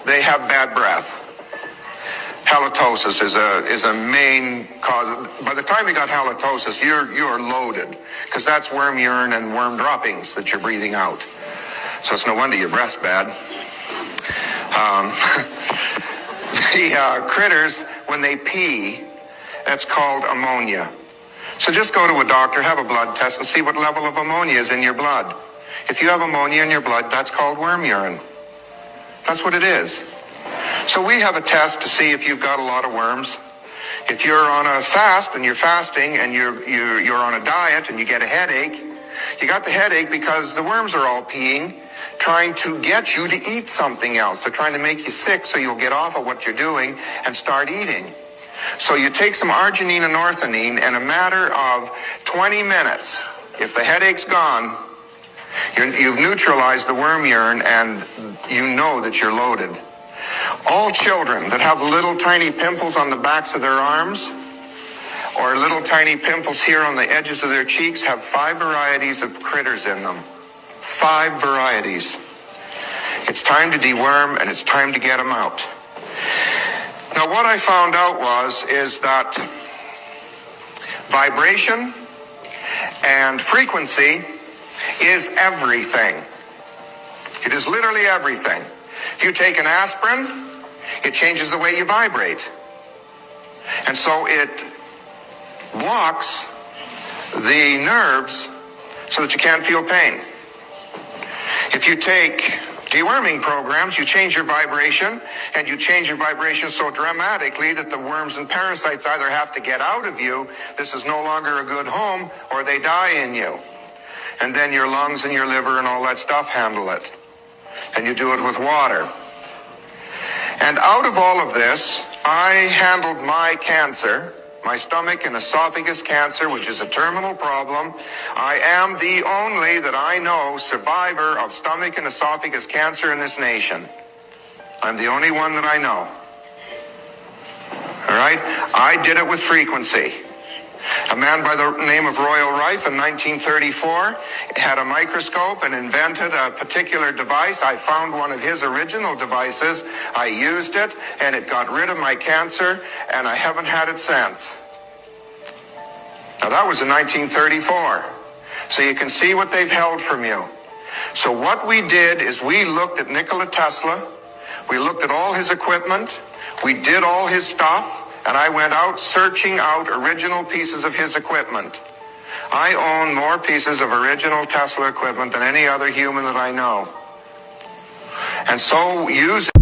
they have bad breath. Halitosis is a main cause. By the time you got halitosis, you're loaded, because that's worm urine and worm droppings that you're breathing out. So it's no wonder your breath's bad. The critters, when they pee, that's called ammonia. So just go to a doctor, have a blood test, and see what level of ammonia is in your blood. If you have ammonia in your blood, that's called worm urine. That's what it is. So we have a test to see if you've got a lot of worms. If you're on a fast and you're fasting and you're on a diet and you get a headache, you got the headache because the worms are all peeing, trying to get you to eat something else. They're trying to make you sick so you'll get off of what you're doing and start eating. So you take some arginine and orthodine, and in a matter of 20 minutes, if the headache's gone, you've neutralized the worm urine and you know that you're loaded. All children that have little tiny pimples on the backs of their arms or little tiny pimples here on the edges of their cheeks have 5 varieties of critters in them. 5 varieties. It's time to deworm and it's time to get them out. Now what I found out is that vibration and frequency is everything. It is literally everything. If you take an aspirin, it changes the way you vibrate. And so it blocks the nerves so that you can't feel pain. If you take deworming programs, you change your vibration, and you change your vibration so dramatically that the worms and parasites either have to get out of you, this is no longer a good home, or they die in you. And then your lungs and your liver and all that stuff handle it. And you do it with water. And out of all of this, I handled my cancer, my stomach and esophagus cancer, which is a terminal problem. I am the only that I know survivor of stomach and esophagus cancer in this nation. I'm the only one that I know. All right? I did it with frequency. A man by the name of Royal Rife in 1934 had a microscope and invented a particular device. I found one of his original devices. I used it, and it got rid of my cancer, and I haven't had it since. Now, that was in 1934. So you can see what they've held from you. So what we did is we looked at Nikola Tesla. We looked at all his equipment. We did all his stuff. And I went out searching out original pieces of his equipment. I own more pieces of original Tesla equipment than any other human that I know. And so using